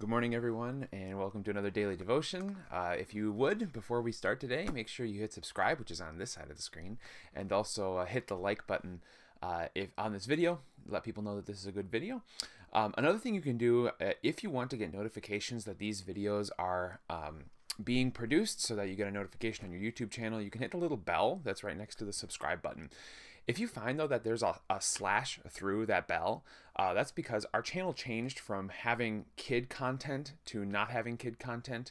Good morning, everyone, and welcome to another daily devotion. If you would, before we start today, make sure you hit subscribe, which is on this side of the screen, and also hit the like button if on this video. Let people know that this is a good video. Another thing you can do, if you want to get notifications that these videos are being produced so that you get a notification on your YouTube channel, you can hit the little bell that's right next to the subscribe button. If you find, though, that there's a slash through that bell, that's because our channel changed from having kid content to not having kid content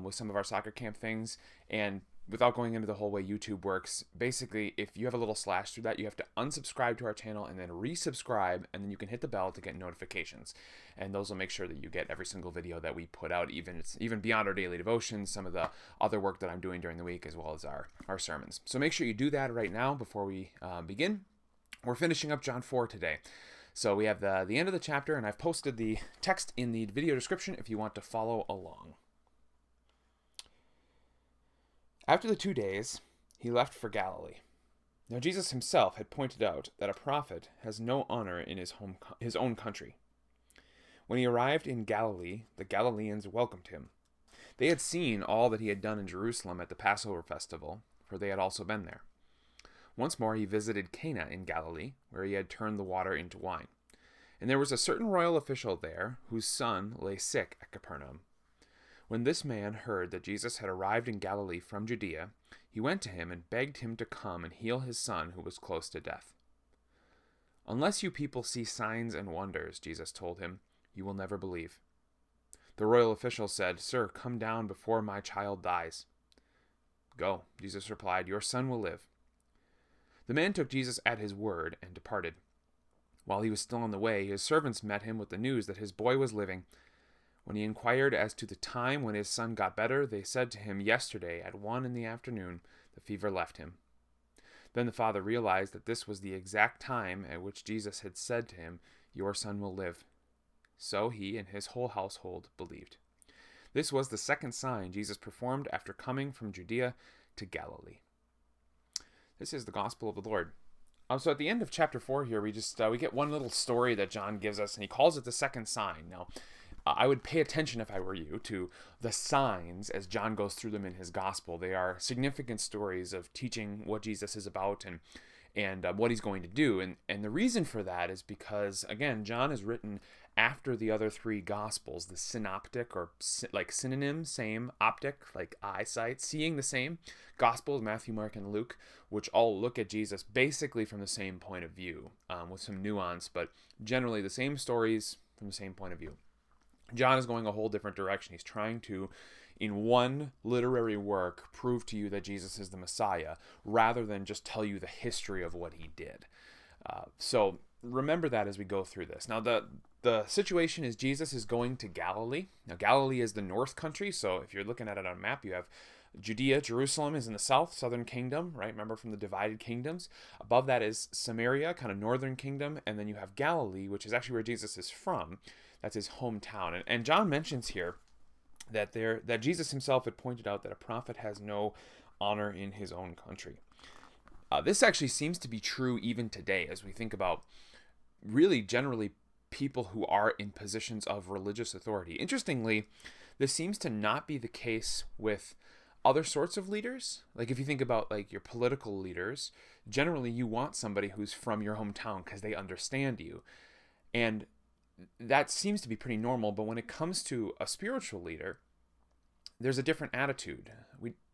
with some of our soccer camp things. And without going into the whole way YouTube works, basically, if you have a little slash through that, you have to unsubscribe to our channel and then resubscribe, and then you can hit the bell to get notifications. And those will make sure that you get every single video that we put out, even beyond our daily devotions, some of the other work that I'm doing during the week, as well as our sermons. So make sure you do that right now before we begin. We're finishing up John 4 today. So we have the end of the chapter, and I've posted the text in the video description if you want to follow along. After the 2 days, he left for Galilee. Now Jesus himself had pointed out that a prophet has no honor in his own country. When he arrived in Galilee, the Galileans welcomed him. They had seen all that he had done in Jerusalem at the Passover Festival, for they had also been there. Once more he visited Cana in Galilee, where he had turned the water into wine. And there was a certain royal official there, whose son lay sick at Capernaum. When this man heard that Jesus had arrived in Galilee from Judea, he went to him and begged him to come and heal his son who was close to death. "Unless you people see signs and wonders," Jesus told him, "you will never believe." The royal official said, "Sir, come down before my child dies." "Go," Jesus replied, "your son will live." The man took Jesus at his word and departed. While he was still on the way, his servants met him with the news that his boy was living. When he inquired as to the time when his son got better, they said to him, "Yesterday at 1 p.m, the fever left him." Then the father realized that this was the exact time at which Jesus had said to him, "Your son will live." So he and his whole household believed. This was the second sign Jesus performed after coming from Judea to Galilee. This is the gospel of the Lord. So at the end of chapter 4 here, we get one little story that John gives us, and he calls it the second sign. Now, I would pay attention, if I were you, to the signs as John goes through them in his gospel. They are significant stories of teaching what Jesus is about and what he's going to do. And the reason for that is because, again, John is written after the other three gospels, the synoptic, or like synonym, same, optic, like eyesight, seeing the same gospels, Matthew, Mark, and Luke, which all look at Jesus basically from the same point of view, with some nuance, but generally the same stories from the same point of view. John is going a whole different direction. He's trying to, in one literary work, prove to you that Jesus is the Messiah, rather than just tell you the history of what he did. So remember that as we go through this. Now, the situation is Jesus is going to Galilee. Now, Galilee is the north country, so if you're looking at it on a map, you have Judea, Jerusalem is in the southern kingdom, right? Remember from the divided kingdoms. Above that is Samaria, kind of northern kingdom, and then you have Galilee, which is actually where Jesus is from. That's his hometown. And John mentions here that Jesus himself had pointed out that a prophet has no honor in his own country. This actually seems to be true even today as we think about really generally people who are in positions of religious authority. Interestingly, this seems to not be the case with other sorts of leaders. Like if you think about like your political leaders, generally you want somebody who's from your hometown because they understand you. And that seems to be pretty normal, but when it comes to a spiritual leader, there's a different attitude.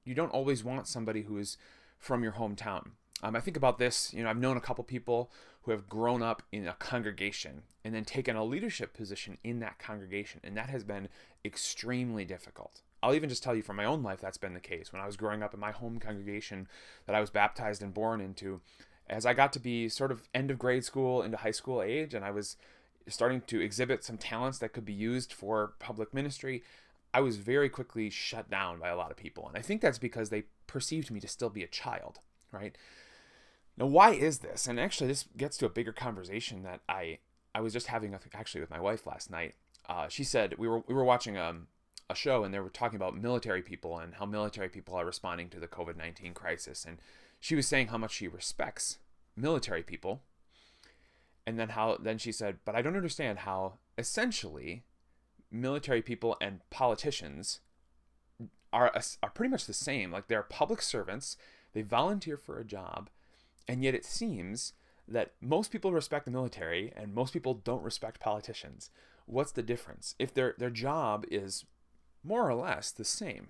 You don't always want somebody who is from your hometown. I think about this, I've known a couple people who have grown up in a congregation and then taken a leadership position in that congregation, and that has been extremely difficult. I'll even just tell you from my own life that's been the case. When I was growing up in my home congregation that I was baptized and born into, as I got to be sort of end of grade school into high school age, and I was starting to exhibit some talents that could be used for public ministry, I was very quickly shut down by a lot of people. And I think that's because they perceived me to still be a child, right? Now, why is this? And actually, this gets to a bigger conversation that I was just having actually with my wife last night. She said we were watching a show, and they were talking about military people and how military people are responding to the COVID-19 crisis. And she was saying how much she respects military people. And then she said, but I don't understand how essentially military people and politicians are pretty much the same. Like, they're public servants, they volunteer for a job, and yet it seems that most people respect the military and most people don't respect politicians. What's the difference? If their job is more or less the same.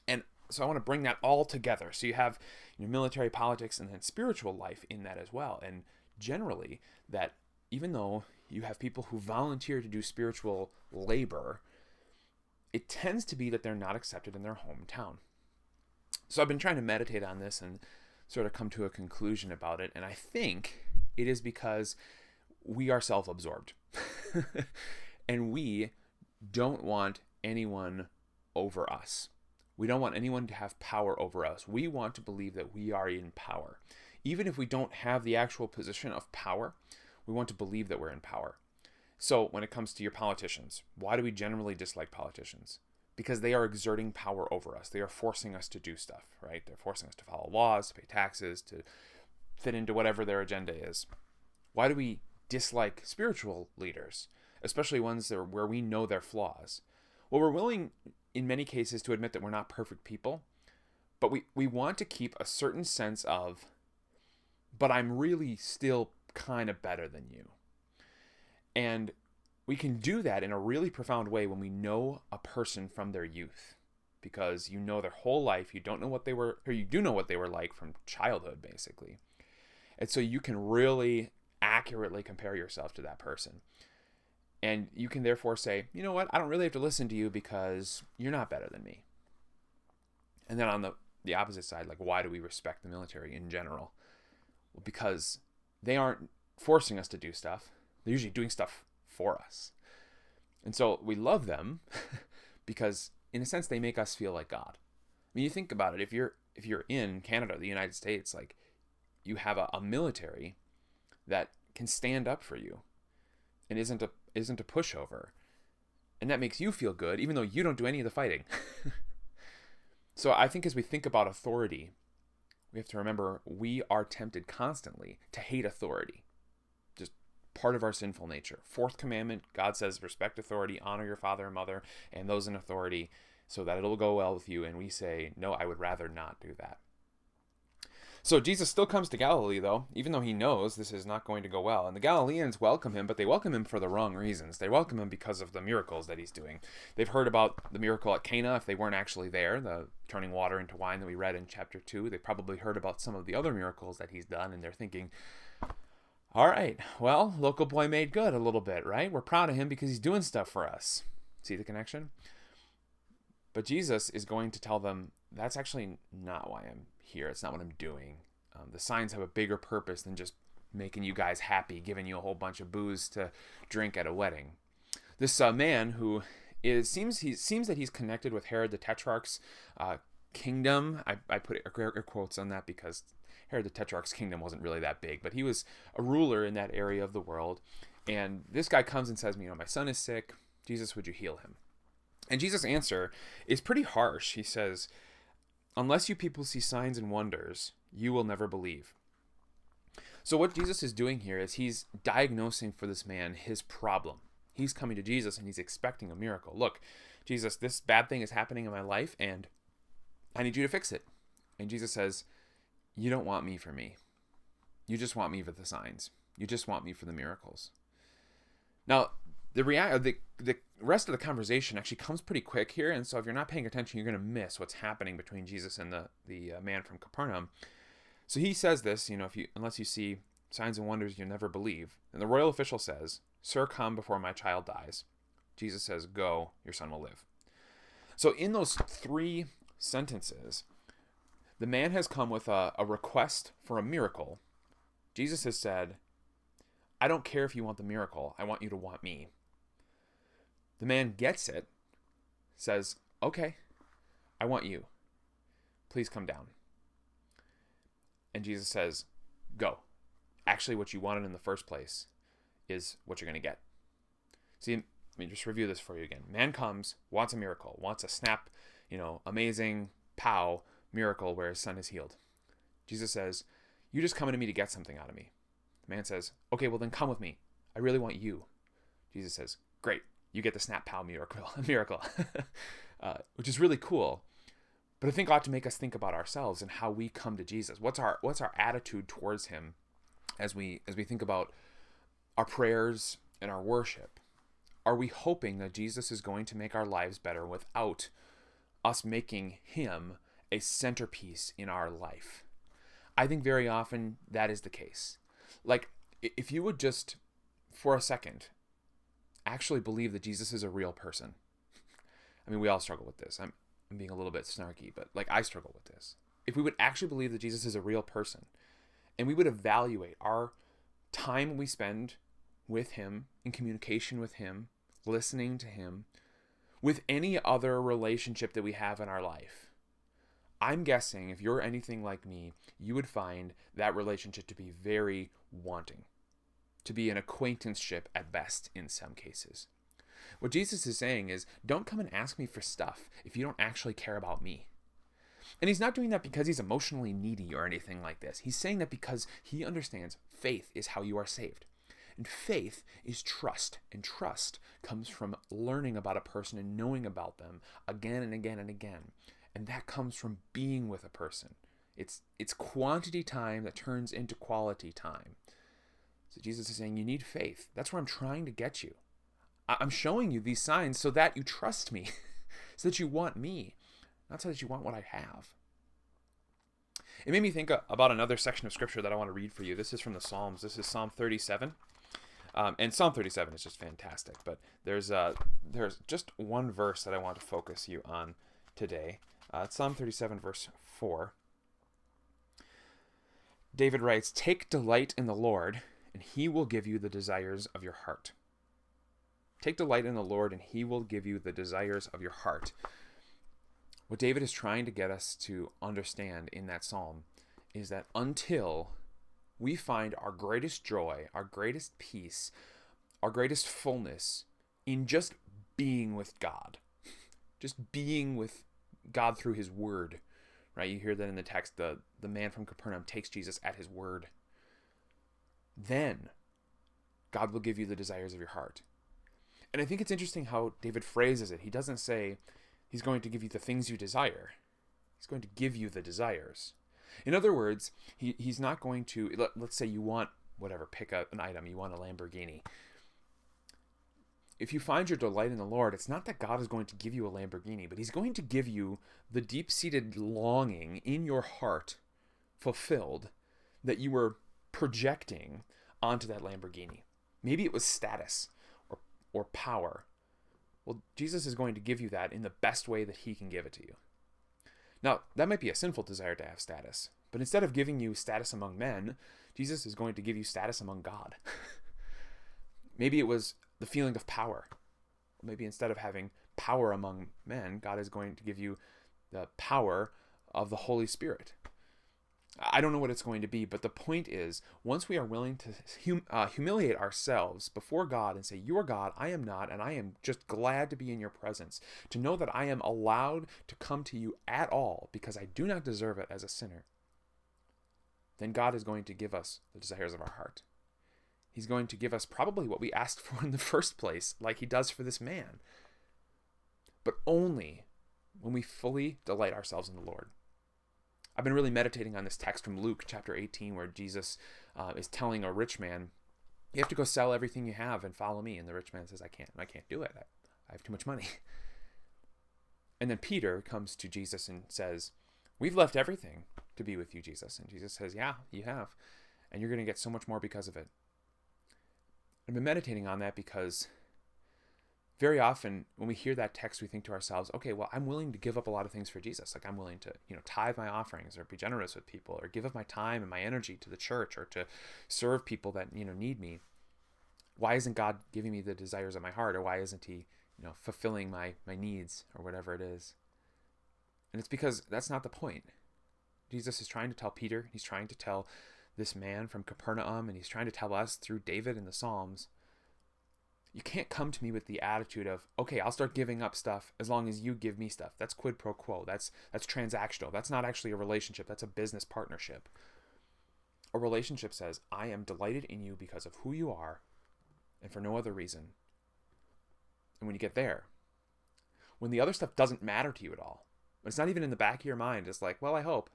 And so I want to bring that all together. So you have your military, politics, and then spiritual life in that as well. And generally, that even though you have people who volunteer to do spiritual labor, it tends to be that they're not accepted in their hometown. So I've been trying to meditate on this and sort of come to a conclusion about it. And I think it is because we are self-absorbed. And we don't want anyone over us. We don't want anyone to have power over us. We want to believe that we are in power. Even if we don't have the actual position of power, we want to believe that we're in power. So when it comes to your politicians, why do we generally dislike politicians? Because they are exerting power over us. They are forcing us to do stuff, right? They're forcing us to follow laws, to pay taxes, to fit into whatever their agenda is. Why do we dislike spiritual leaders, especially ones that are where we know their flaws? Well, we're willing in many cases to admit that we're not perfect people, but we want to keep a certain sense of, but I'm really still kind of better than you. And we can do that in a really profound way when we know a person from their youth, because you know their whole life. You don't know what they were, or you do know what they were like from childhood, basically. And so you can really accurately compare yourself to that person. And you can therefore say, you know what, I don't really have to listen to you because you're not better than me. And then on the opposite side, like, why do we respect the military in general? Well, because they aren't forcing us to do stuff. They're usually doing stuff for us. And so we love them because, in a sense, they make us feel like God. I mean, you think about it. If you're in Canada, the United States, like, you have a military that can stand up for you and isn't a pushover. And that makes you feel good, even though you don't do any of the fighting. So I think as we think about authority, we have to remember we are tempted constantly to hate authority. Just part of our sinful nature. Fourth commandment, God says, respect authority, honor your father and mother and those in authority so that it'll go well with you. And we say, no, I would rather not do that. So Jesus still comes to Galilee, though, even though he knows this is not going to go well. And the Galileans welcome him, but they welcome him for the wrong reasons. They welcome him because of the miracles that he's doing. They've heard about the miracle at Cana, if they weren't actually there, the turning water into wine that we read in chapter 2. They probably heard about some of the other miracles that he's done, and they're thinking, all right, well, local boy made good a little bit, right? We're proud of him because he's doing stuff for us. See the connection? But Jesus is going to tell them, that's actually not why I'm here. It's not what I'm doing. The signs have a bigger purpose than just making you guys happy, giving you a whole bunch of booze to drink at a wedding. This man who seems that he's connected with Herod the Tetrarch's kingdom. I put air quotes on that because Herod the Tetrarch's kingdom wasn't really that big, but he was a ruler in that area of the world. And this guy comes and says, my son is sick. Jesus, would you heal him? And Jesus' answer is pretty harsh. He says, unless you people see signs and wonders, you will never believe. So what Jesus is doing here is he's diagnosing for this man his problem. He's coming to Jesus and he's expecting a miracle. Look, Jesus, this bad thing is happening in my life and I need you to fix it. And Jesus says, you don't want me for me. You just want me for the signs. You just want me for the miracles. Now, the rest of the conversation actually comes pretty quick here, and so if you're not paying attention, you're going to miss what's happening between Jesus and the man from Capernaum. So he says this, unless you see signs and wonders, you'll never believe. And the royal official says, sir, come before my child dies. Jesus says, go, your son will live. So in those 3 sentences, the man has come with a request for a miracle. Jesus has said, I don't care if you want the miracle. I want you to want me. The man gets it, says, okay, I want you. Please come down. And Jesus says, go. Actually, what you wanted in the first place is what you're going to get. See, let me just review this for you again. Man comes, wants a miracle, wants a snap, amazing, pow, miracle where his son is healed. Jesus says, you just coming to me to get something out of me. The man says, okay, well then come with me. I really want you. Jesus says, great. you get the snap pow miracle, which is really cool. But I think ought to make us think about ourselves and how we come to Jesus. What's our attitude towards him as we think about our prayers and our worship? Are we hoping that Jesus is going to make our lives better without us making him a centerpiece in our life? I think very often that is the case. Like, if you would just, for a second, actually believe that Jesus is a real person. I mean, we all struggle with this. I'm being a little bit snarky, but like, I struggle with this. If we would actually believe that Jesus is a real person, and we would evaluate our time we spend with him, in communication with him, listening to him, with any other relationship that we have in our life, I'm guessing if you're anything like me, you would find that relationship to be very wanting, to be an acquaintanceship at best in some cases. What Jesus is saying is, don't come and ask me for stuff if you don't actually care about me. And he's not doing that because he's emotionally needy or anything like this. He's saying that because he understands faith is how you are saved. And faith is trust. And trust comes from learning about a person and knowing about them again and again and again. And that comes from being with a person. It's quantity time that turns into quality time. So Jesus is saying you need faith. That's where I'm trying to get you. I'm showing you these signs so that you trust me, so that you want me, not so that you want what I have. It made me think about another section of scripture that I want to read for you. This is from the Psalms. This is Psalm 37. And Psalm 37 is just fantastic. But there's just one verse that I want to focus you on today. It's Psalm 37, verse 4. David writes, "Take delight in the Lord, and he will give you the desires of your heart." Take delight in the Lord, and he will give you the desires of your heart. What David is trying to get us to understand in that psalm is that until we find our greatest joy, our greatest peace, our greatest fullness in just being with God, just being with God through his word, right? You hear that in the text, the man from Capernaum takes Jesus at his word. Then God will give you the desires of your heart. And I think it's interesting how David phrases it. He doesn't say he's going to give you the things you desire. He's going to give you the desires. In other words, he's not going to, let's say you want whatever, pick up an item, you want a Lamborghini. If you find your delight in the Lord, it's not that God is going to give you a Lamborghini, but he's going to give you the deep-seated longing in your heart fulfilled that you were projecting onto that Lamborghini. Maybe it was status or power. Well, Jesus is going to give you that in the best way that he can give it to you. Now, that might be a sinful desire to have status, but instead of giving you status among men, Jesus is going to give you status among God. Maybe it was the feeling of power. Maybe instead of having power among men, God is going to give you the power of the Holy Spirit. I don't know what it's going to be, but the point is, once we are willing to humiliate ourselves before God and say, "You are God, I am not, and I am just glad to be in your presence, to know that I am allowed to come to you at all because I do not deserve it as a sinner," then God is going to give us the desires of our heart. He's going to give us probably what we asked for in the first place, like he does for this man, but only when we fully delight ourselves in the Lord. I've been really meditating on this text from Luke chapter 18 where Jesus is telling a rich man, you have to go sell everything you have and follow me. And the rich man says, I can't do it. I have too much money. And then Peter comes to Jesus and says, we've left everything to be with you, Jesus. And Jesus says, yeah, you have. And you're going to get so much more because of it. I've been meditating on that because very often when we hear that text, we think to ourselves, okay, well, I'm willing to give up a lot of things for Jesus. Like I'm willing to, tithe my offerings or be generous with people or give up my time and my energy to the church or to serve people that, need me. Why isn't God giving me the desires of my heart? Or why isn't he, fulfilling my needs or whatever it is? And it's because that's not the point. Jesus is trying to tell Peter, he's trying to tell this man from Capernaum, and he's trying to tell us through David in the Psalms, you can't come to me with the attitude of, okay, I'll start giving up stuff as long as you give me stuff. That's quid pro quo. That's transactional. That's not actually a relationship. That's a business partnership. A relationship says, I am delighted in you because of who you are and for no other reason. And when you get there, when the other stuff doesn't matter to you at all, when it's not even in the back of your mind, it's like, well, I hope.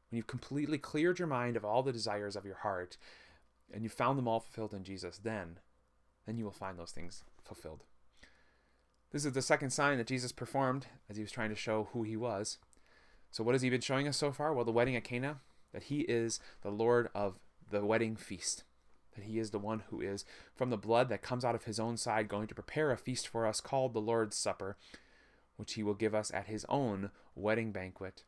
When you've completely cleared your mind of all the desires of your heart and you've found them all fulfilled in Jesus, then you will find those things fulfilled. This is the second sign that Jesus performed as he was trying to show who he was. So what has he been showing us so far? Well, the wedding at Cana, that he is the Lord of the wedding feast, that he is the one who is from the blood that comes out of his own side going to prepare a feast for us called the Lord's Supper, which he will give us at his own wedding banquet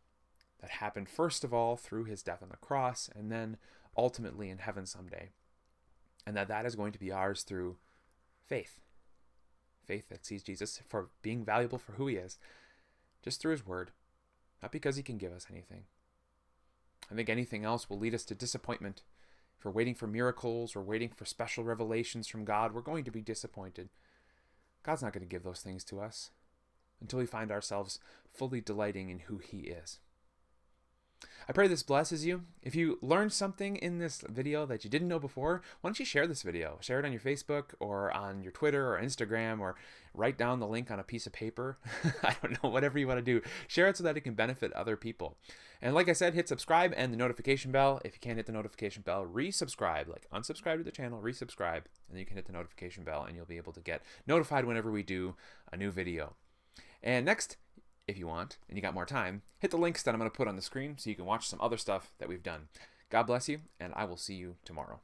that happened first of all through his death on the cross and then ultimately in heaven someday. And that is going to be ours through faith. Faith that sees Jesus for being valuable for who he is, just through his word, not because he can give us anything. I think anything else will lead us to disappointment. If we're waiting for miracles or waiting for special revelations from God, we're going to be disappointed. God's not going to give those things to us until we find ourselves fully delighting in who he is. I pray this blesses you. If you learned something in this video that you didn't know before, why don't you share this video? Share it on your Facebook or on your Twitter or Instagram, or write down the link on a piece of paper. I don't know, whatever you want to do. Share it so that it can benefit other people. And like I said, hit subscribe and the notification bell. If you can't hit the notification bell, resubscribe. Like unsubscribe to the channel, resubscribe, and then you can hit the notification bell and you'll be able to get notified whenever we do a new video. And next, if you want, and you got more time, hit the links that I'm going to put on the screen so you can watch some other stuff that we've done. God bless you, and I will see you tomorrow.